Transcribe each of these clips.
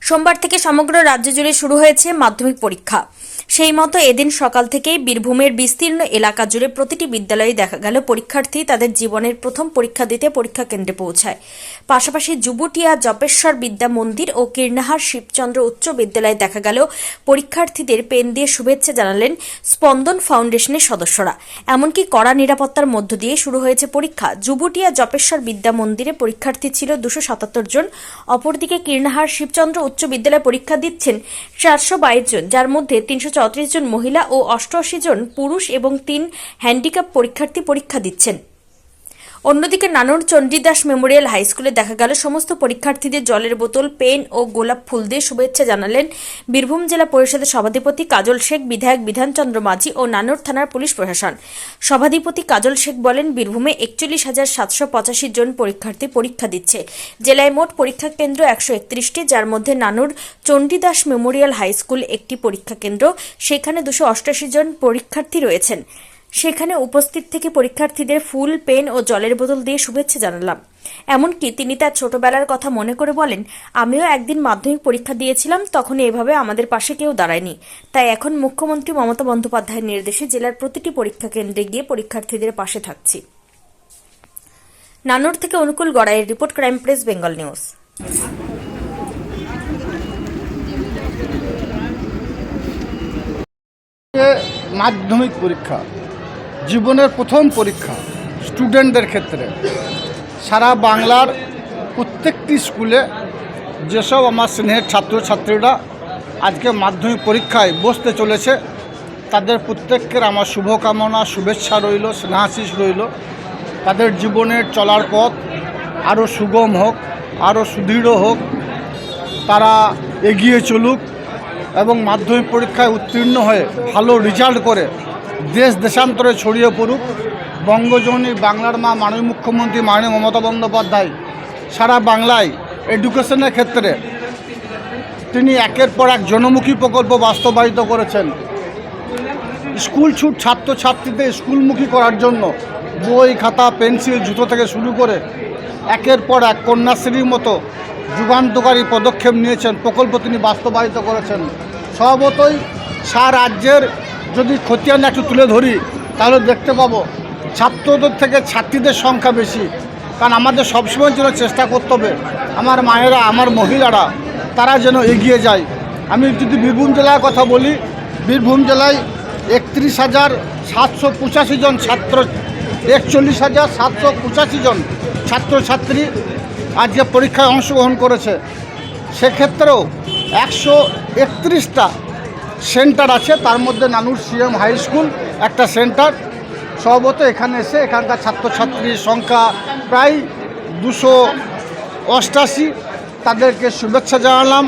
সোমবার থেকে সমগ্র রাজ্য জুড়ে শুরু হয়েছে মাধ্যমিক পরীক্ষা। সেই মতো এদিন সকাল থেকেই বীরভূমের বিস্তীর্ণ এলাকা জুড়ে প্রতিটি বিদ্যালয়ে দেখা গেল পরীক্ষার্থী তাদের জীবনের প্রথম পরীক্ষা দিতে পরীক্ষা কেন্দ্রে পৌঁছায়। পাশাপাশি যুবটিয়া জপেশ্বর বিদ্যা মন্দির ও কীর্ণাহার শিবচন্দ্র উচ্চ বিদ্যালয়ে দেখা গেল পরীক্ষার্থীদের পেন দিয়ে শুভেচ্ছা জানালেন স্পন্দন ফাউন্ডেশনের সদস্যরা। এমনকি কড়া নিরাপত্তার মধ্য দিয়ে শুরু হয়েছে পরীক্ষা। যুবটিয়া জপেশ্বর বিদ্যা মন্দিরে পরীক্ষার্থী ছিল 277 জন। অপরদিকে কীর্ণাহার শিবচন্দ্র উচ্চ বিদ্যালয়ে পরীক্ষা দিচ্ছেন 422 জন, যার মধ্যে 334 জন মহিলা ও 88 জন পুরুষ এবং 3 হ্যান্ডিক্যাপ পরীক্ষার্থী পরীক্ষা দিচ্ছেন। অন্যদিকে নানুর চণ্ডীদাস মেমোরিয়াল হাই স্কুলে দেখা গেল সমস্ত পরীক্ষার্থীদের জলের বোতল, পেন ও গোলাপ ফুল দিয়ে শুভেচ্ছা জানালেন বীরভূম জেলা পরিষদের সভাধিপতি কাজল শেখ, বিধায়ক বিধানচন্দ্র মাঝি ও নানুর থানার পুলিশ প্রশাসন। সভাধিপতি কাজল শেখ বলেন, বীরভূমে 41,785 জন পরীক্ষার্থী পরীক্ষা দিচ্ছে। জেলায় মোট পরীক্ষা কেন্দ্র 131টি, যার মধ্যে নানুর চণ্ডীদাস মেমোরিয়াল হাই স্কুল একটি পরীক্ষা কেন্দ্র। সেখানে 288 জন পরীক্ষার্থী রয়েছেন। সেখানে উপস্থিত থেকে পরীক্ষার্থীদের ফুল, পেন ও জলের বোতল দিয়ে শুভেচ্ছা জানালাম। এমনকি তিনি তার ছোটবেলার কথা মনে করে বলেন, আমিও একদিন মাধ্যমিক পরীক্ষা দিয়েছিলাম, তখন এভাবে আমাদের পাশে কেউ দাঁড়ায়নি। তাই এখন মুখ্যমন্ত্রী মমতা বন্দ্যোপাধ্যায়ের নির্দেশে জেলার প্রতিটি পরীক্ষা কেন্দ্রে গিয়ে পরীক্ষার্থীদের পাশে থাকছি। নানুর থেকে অনুকূল গড়াইয়ের report, Crime Press Bengal News. মাধ্যমিক পরীক্ষা জীবনের প্রথম পরীক্ষা স্টুডেন্টদের ক্ষেত্রে। সারা বাংলার প্রত্যেকটি স্কুলে যেসব আমার স্নেহের ছাত্রছাত্রীরা আজকে মাধ্যমিক পরীক্ষায় বসতে চলেছে, তাদের প্রত্যেকের আমার শুভকামনা, শুভেচ্ছা রইল, স্নেহাশিস রইল। তাদের জীবনের চলার পথ আরও সুগম হোক, আরও সুদৃঢ় হোক, তারা এগিয়ে চলুক এবং মাধ্যমিক পরীক্ষায় উত্তীর্ণ হয়ে ভালো রেজাল্ট করে দেশ দেশান্তরে ছড়িয়ে পড়ুক। বঙ্গজননী বাংলার মা মাননীয় মুখ্যমন্ত্রী মাননীয় মমতা বন্দ্যোপাধ্যায় সারা বাংলায় এডুকেশনের ক্ষেত্রে তিনি একের পর এক জনমুখী প্রকল্প বাস্তবায়িত করেছেন। স্কুল ছুট ছাত্রছাত্রীদের স্কুলমুখী করার জন্য বই, খাতা, পেন্সিল, জুতো থেকে শুরু করে একের পর এক কন্যাশ্রীর মতো যুগান্তকারী পদক্ষেপ নিয়েছেন, প্রকল্প তিনি বাস্তবায়িত করেছেন। স্বভাবতই সারা রাজ্যের যদি খতিয়ান একটু তুলে ধরি তাহলে দেখতে পাবো ছাত্রদের থেকে ছাত্রীদের সংখ্যা বেশি। কারণ আমাদের সবসময়ের জন্য চেষ্টা করতে হবে আমার মায়েরা, আমার মহিলারা তারা যেন এগিয়ে যায়। আমি যদি বীরভূম জেলার কথা বলি, বীরভূম জেলায় 31,785 জন ছাত্র, 41,785 জন ছাত্রছাত্রী আজকে পরীক্ষায় অংশগ্রহণ করেছে। সেক্ষেত্রেও 131টা সেন্টার আছে, তার মধ্যে নানুর সিএম হাই স্কুল একটা সেন্টার। স্বভাবত এখানে এসে এখানকার ছাত্রছাত্রীর সংখ্যা প্রায় 288। তাদেরকে শুভেচ্ছা জানালাম,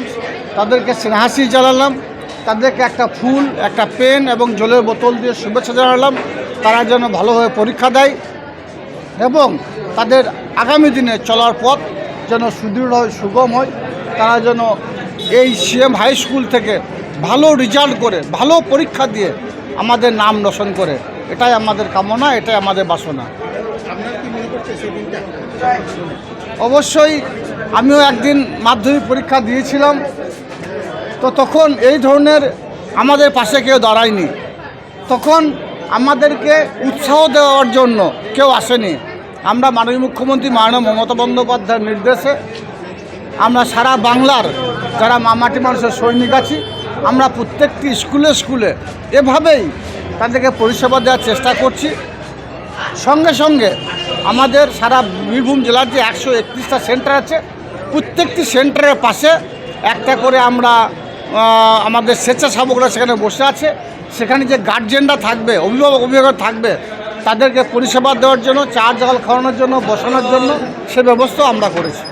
তাদেরকে স্নেহাশিস জানালাম, তাদেরকে একটা ফুল, একটা পেন এবং জলের বোতল দিয়ে শুভেচ্ছা জানালাম। তারা যেন ভালোভাবে পরীক্ষা দেয় এবং তাদের আগামী দিনে চলার পথ যেন সুদৃঢ় হয়, সুগম হয়। তারা যেন এই সিএম হাই স্কুল থেকে ভালো রেজাল্ট করে, ভালো পরীক্ষা দিয়ে আমাদের নাম রোশন করে, এটাই আমাদের কামনা, এটাই আমাদের বাসনা। অবশ্যই আমিও একদিন মাধ্যমিক পরীক্ষা দিয়েছিলাম, তো তখন এই ধরনের আমাদের পাশে কেউ দাঁড়ায়নি। তখন আমাদেরকে উৎসাহ দেওয়ার জন্য কেউ আসেনি। আমরা মাননীয় মুখ্যমন্ত্রী মাননীয় মমতা বন্দ্যোপাধ্যায়ের নির্দেশে আমরা সারা বাংলার যারা মামাটি মানুষের সৈনিক আছি, আমরা প্রত্যেকটি স্কুলে স্কুলে এভাবেই তাদেরকে পরিষেবা দেওয়ার চেষ্টা করছি। সঙ্গে সঙ্গে আমাদের সারা বীরভূম জেলার যে 131টা সেন্টার আছে, প্রত্যেকটি সেন্টারের পাশে একটা করে আমরা আমাদের স্বেচ্ছাসেবকরা সেখানে বসে আছে। সেখানে যে গার্জেনরা থাকবে, অভিভাবক থাকবে, তাদেরকে পরিষেবা দেওয়ার জন্য, চা জল খাওয়ানোর জন্য, বসানোর জন্য সে ব্যবস্থা আমরা করেছি।